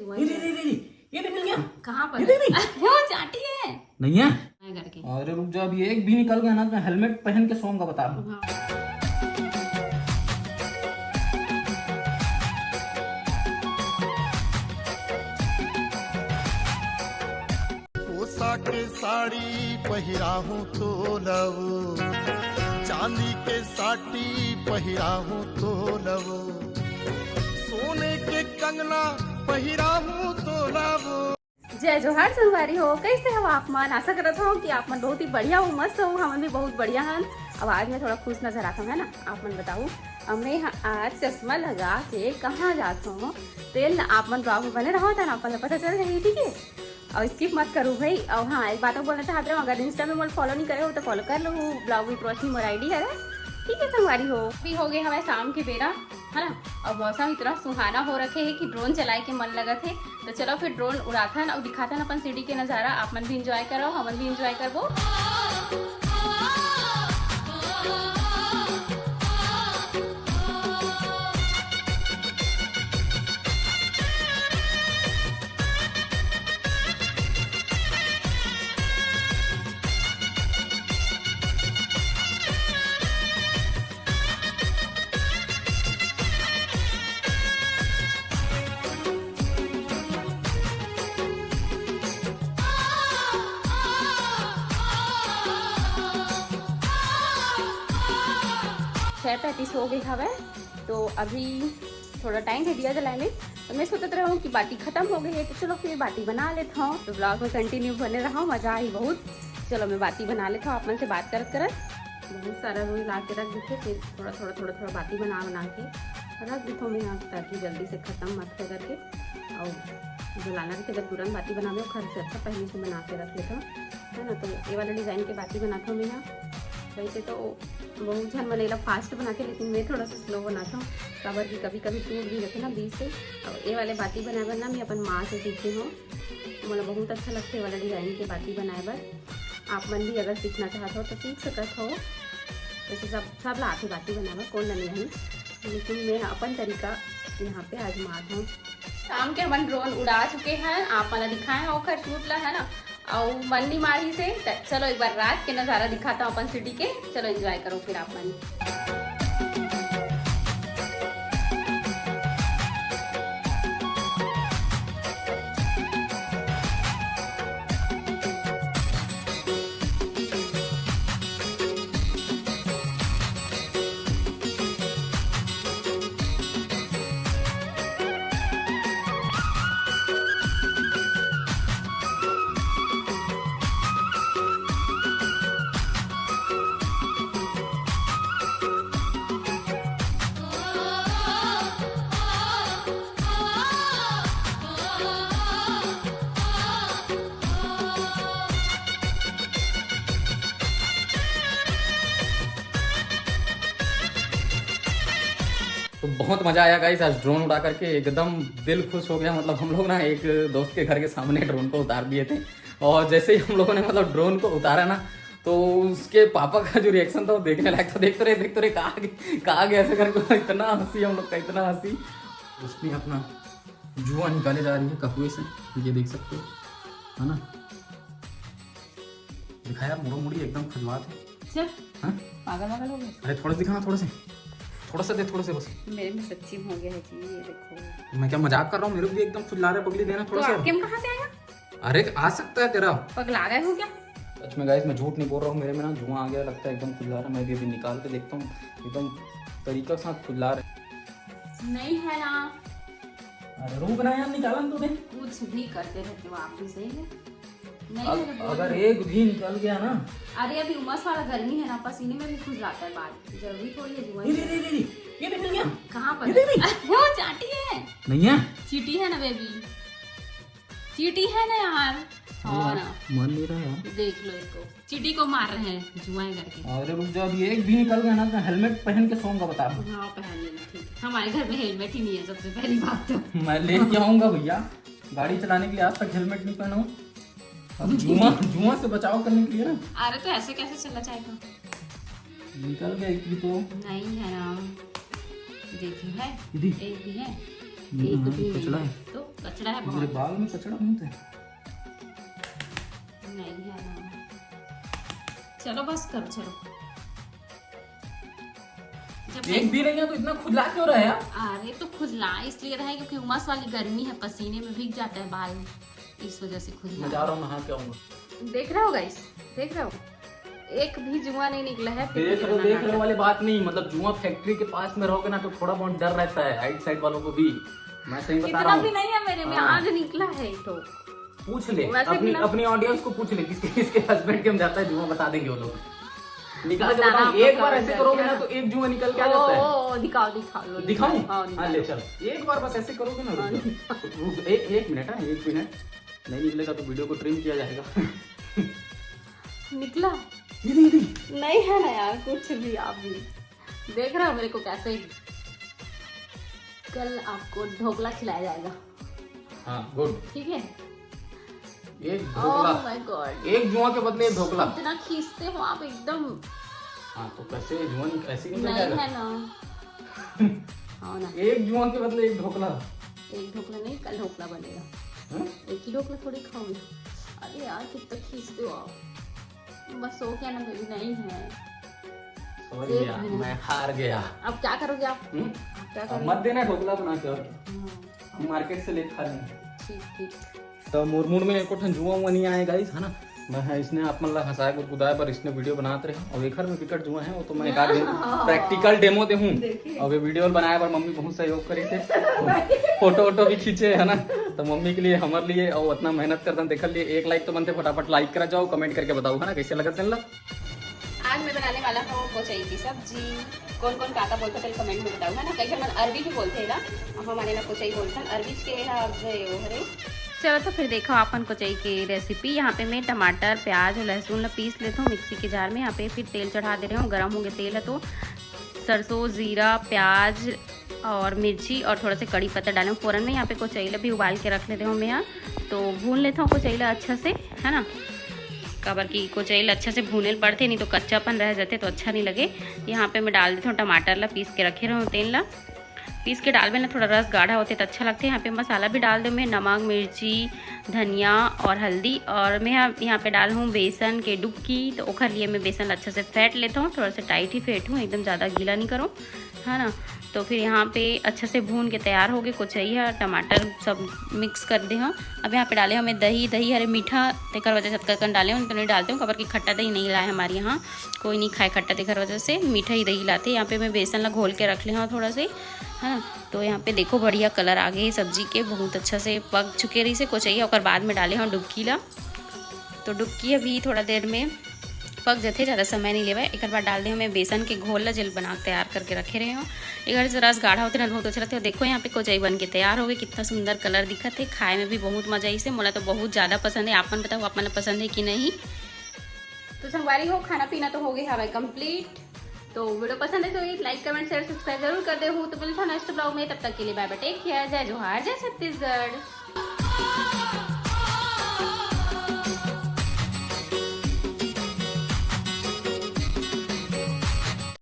ये मिल गया। कहाँ पर वो चाटी है नहीं है करके। अरे रुक जा, अभी एक भी निकल गया ना तो मैं हेलमेट पहन के सोऊंगा, बता रहा हूँ। पोसा के साड़ी पहिराहूं तो लव, चांदी के साटी पहिराहूं तो लव, सोने के कंगना पहिराहूं तो लव। जय जोहार संगवारी हो, कैसे हो आप मन? आशा करत हो कि आप मन बहुत ही बढ़िया हो, मस्त हो। हम भी बहुत बढ़िया हन। अब आज मैं थोड़ा खुश नजर आता हूँ, है ना? आप मन बताऊँ, मैं आज चश्मा लगा के कहाँ जाता हूँ। तेल आप मन ब्लॉग में बने रहो था ना, अपन पता चल रही, ठीक है? और स्किप मत करूँ भाई। और हाँ, एक बात बोलना चाहते हो, अगर इंस्टा में मोल फॉलो नहीं करे हो तो फॉलो कर लो। Blog with Roshni more ID है, ठीक है संगवारी हो। भी हो गए हमें शाम के बेरा, है ना? और मौसम इतना सुहाना हो रखे है कि ड्रोन चलाए के मन लगा थे। तो चलो फिर ड्रोन उड़ाता है और दिखाता है अपन सिटी के नज़ारा। आप मन भी इंजॉय करो, हम भी इंजॉय करबो। पैंतीस हो गई हवे, तो अभी थोड़ा टाइम है दिया जलाए में। तो मैं सोचते रहा हूँ कि बाटी खत्म हो गई है, तो चलो फिर बाटी बना लेता हूँ। तो ब्लॉग में कंटिन्यू बने रहा, मजा आई बहुत। चलो मैं बाटी बना लेता हूँ, आप मन से बात करत बहुत सारा रोज ला के रख देते, फिर थोड़ा बाटी बना के रख देता हूँ मैं यहाँ, ताकि जल्दी से ख़त्म मत हो करके। और जलाना भी अगर तुरंत बाटी बनावे खर से अच्छा पहले से बना के रख लेता हूँ, है ना? तो ये वाला डिज़ाइन के बाटी बनाता हूँ मैं यहाँ। वैसे तो बहुत जन बनेला फास्ट बना के, लेकिन मैं थोड़ा सा स्लो बनाता हूँ, कबर की कभी कभी टूट भी रखे ना बीच से। और ये वाले बाटी बनाए बर ना मैं अपन माँ से सीखी हूँ, मतलब बहुत अच्छा लगता है वाला डिज़ाइन के बाटी बनाए बर। आप मन भी अगर सीखना चाहते हो तो सीख सकत हो। वैसे सब लाते बाटी बनावा कौन नहीं है, लेकिन मैं अपन तरीका यहाँ पे आजमात हूँ। शाम के अपन ड्रोन उड़ा चुके हैं, आप मन दिखाए हैं और शूट ला, है ना? और मन्नी मारी से चलो एक बार रात के नज़ारा दिखाता हूँ अपन सिटी के। चलो एंजॉय करो फिर आप मन। तो बहुत मजा आया गाइस, आज ड्रोन उड़ा करके एकदम दिल खुश हो गया। मतलब हम लोग ना एक दोस्त के घर के सामने ड्रोन को उतार दिए थे, और जैसे ही हम लोगों ने मतलब ड्रोन को उतारा ना, तो उसके पापा का जो रिएक्शन था वो देखने लायक था। देखते रहे कहा गया ऐसे करके, इतना हंसी हम लोग का, इतना हंसी। उसने अपना जुआ निकाले जा रही है ककुए से, ये देख सकते हो, है ना? दिखाया मुड़ी एकदम खजवात है। पागल हो गए। अरे थोड़ा दिखाना, थोड़ा सा दे, थोड़ा सा बस। मेरे में सच्ची हो गया है कि ये देखो। मैं क्या मजाक कर रहा हूँ? मेरे को भी एकदम खुजला रहा है, पगली देना थोड़ा सा। तो कहाँ से आया? अरे आ सकता है तेरा, पगला गए हो क्या? सच में गाइस, मैं झूठ नहीं बोल रहा हूँ, मेरे में ना धुआं आ गया लगता है, एकदम खुजला रहा है। मैं भी अभी निकाल के देखता हूँ, एकदम तरीका के साथ खुजला रहा नहीं है ना। अरे रूप बनाया निकाला तूने, कुछ भी करते रहते हो आप भी, सही है? नहीं अगर एक भी निकल गया ना। अरे अभी उमस वाला गर्मी है ना, पसीने में भी खुश जाता है बाल, जरूरी थोड़ी है जुआ। ये मिल गया। कहाँ पर वो चाटी है? नहीं है, चीटी है ना बेबी, चीटी है ना यार। हाँ ना, मन नहीं रहा यार। देख लो इसको, चीटी को मार रहे हैं जुआएं करके। अरे रुक जा, अभी एक भी निकल गया ना तो हेलमेट पहन के सोऊंगा, बता रहा हूँ। हाँ पहन लेना, ठीक है। हमारे घर में हेलमेट ही नहीं है, सबसे पहली बात तो। मैं लेके आऊंगा भैया, गाड़ी चलाने के लिए आज तक हेलमेट नहीं पहना हूँ। अब जुआ से बचाव करने के लिए ना। अरे तो ऐसे कैसे चला जाएगा? निकल गया एक भी तो। नहीं है ना, देखिए है, एक भी है। एक भी कचड़ा नहीं है। तो कचड़ा है मेरे बहुत। बाल में कचड़ा नहीं है। नहीं है ना। चलो बस करो चलो। जब एक भी नहीं है तो इतना खुजला क्यों रहा है यार? अरे तो खुजला इसलिए रहा है क्योंकि उमस वाली गर्मी है, पसीने में भीग जाता है बाल, इस वजह से मैं खुजला। जा रहा हूँ नहा के आऊंगा। देख रहे हो गाइस, देख रहे हो एक भी जुआ नहीं निकला है। फिर भी कितना देख रहे नाटक। वाली बात नहीं, मतलब जुआ फैक्ट्री के पास में रहोगे ना तो थोड़ा बहुत डर रहता है आइट साइड वालों को भी। मैं सही बता रहा इतना भी हूँ। नहीं है मेरे में, हाँ। आज निकला है तो। पूछ ले वैसे भी अपनी ना- अपनी ऑडियंस को पूछ ले किसके किसके हस्बैंड के हम जाता है जुआ, बता देंगे वो लोग। निकाल के बताना बताओ, आपको एक बार कमेंट ऐसे करके करोगे ना ना। तो एक जुआ निकल के आ जाता है। ओ दिखाओ दिखाओ लो। दिखाऊं? हाँ, हाँ ले चल, एक बार बस ऐसे करोगे ना। एक मिनट है, एक मिनट। नहीं निकलेगा तो वीडियो को ट्रिम किया जाएगा। निकला ये नहीं नहीं है ना यार कुछ भी। आप भी देख रहे हो मेरे को कैसे। कल आपको ढोकला खिलाया जाएगा, हाँ गुड। ठीक है। एक ओह ढोकला, माय गॉड, एक जुआ के बदले एक ढोकला। इतना खींचते हो आप एकदम। हाँ तो कैसे जुआ ऐसे निकल नहीं जाएगा? है ना। हाँ ना, एक जुआ के बदले एक ढोकला। एक ढोकला नहीं, कल ढोकला बनेगा। हाँ? एक ही ढोकला थोड़ी खाओगे। अरे यार कितना खींचते हो आप। बस हो गया ना बेबी, नहीं है। समझ एक गया, मिनट। मैं हार गया। अब क्या करोगे आप? हम्म? आप क्या अब करोगे? मत देना ढोकला बना के, और क्या। हाँ, हम मार्केट से लेके खा लेंगे। ठीक ठीक। तो मुरमुर में एको ठन जुआ हुआ नहीं आए गाइस, है ना। मैं इसने आप मन ला हंसाए को कुदाए पर इसने वीडियो बनाते रहे और एक घर में विकट जुआ है वो तो मैं एक आध दिन प्रैक्टिकल डेमो दे हूँ। और ये वीडियो बनाए पर मम्मी बहुत सहयोग करी थे, फोटो वोटो भी खींचे है ना। तो मम्मी के लिए हमारे लिए और उतना मेहनत करते हैं, देखल लिए 1 लाइक तो बनते, फटाफट लाइक करा जाओ, कमेंट करके बताओ है ना कैसे लगा चल। आज मैं बनाने वाला हूँ कोचई की सब्जी। कौन कौन काका बोलता है कमेंट में बताओ है ना। कई मन अरबी भी बोलते हैं ना, अब हमारे ना कोचई बोलते हैं अरबी के हरे। चलो तो फिर देखो अपन कोचई की रेसिपी। यहाँ पे मैं टमाटर प्याज और लहसुन पीस लेता हूँ मिक्सी के जार में। यहाँ पे फिर तेल चढ़ा दे रहे हूँ, गर्म हो गया तेल है तो सरसों जीरा प्याज और मिर्ची और थोड़ा सा कड़ी पत्ता डालें फ़ौरन में। यहाँ पे कोचैला भी उबाल के रख लेते हूँ मैं यहाँ, तो भून लेता हूँ कोचैला अच्छा से, है ना। कबर की कोचैला अच्छा से भूने पड़ते, नहीं तो कच्चापन रह जाते तो अच्छा नहीं लगे। यहाँ पे मैं डाल देता हूँ टमाटर ला पीस के रखे रहूँ, तेल ला पीस के डाल में ना थोड़ा रस गाढ़ा होते तो अच्छा लगते हैं। यहाँ पे मसाला भी डाल दूँ मैं, नमक मिर्ची धनिया और हल्दी। और मैं यहाँ पे डाल हूँ बेसन के डुबकी, तो ओखर लिए मैं बेसन अच्छा से फेंट लेता हूँ, थोड़ा सा टाइट ही फेंटूँ, एकदम ज़्यादा गीला नहीं करूँ, है ना। तो फिर यहाँ पे अच्छे से भून के तैयार हो गए कोचैया टमाटर सब मिक्स कर दे हूँ। अब यहाँ पे डाले हूँ मैं दही, दही हरे मीठा तेकर वजह से कन डाले हूँ, तो नहीं डालते हूँ कबर की खट्टा दही नहीं लाए हमारे यहाँ, कोई नहीं खाए खट्टा तेकर वजह से मीठा ही दही लाते। यहाँ पे मैं बेसन ला घोल के रख ले हूँ थोड़ा से, है ना। तो यहाँ पे देखो बढ़िया कलर आ गए सब्जी के, बहुत अच्छा से पक चुके रही से कोचैया। और बाद में डाले हूँ डुबकी ला, तो डुबकी अभी थोड़ा देर में पक जाते, ज़्यादा समय नहीं लेवा। एक बार डाल दे हमें बेसन के घोल ला जल बना तैयार करके रखे रहे हो। एक बार जरा गाढ़ा होते ना बहुत अच्छा लगता है। देखो यहाँ पे कोचई बन के तैयार हो गए, कितना सुंदर कलर दिखत है, खाए में भी बहुत मजा इसे, मोला तो बहुत ज़्यादा पसंद है। आप मन बताओ आप मन पसंद है कि नहीं। तो संगवारी हो खाना पीना तो हो गया हमारे कंप्लीट। तो वीडियो पसंद है तो एक लाइक कमेंट शेयर सब्सक्राइब जरूर कर दे हो। तो मिलता है नेक्स्ट ब्लॉग में, तब तक के लिए बाय बाय, टेक केयर, जय जोहार, जय छत्तीसगढ़।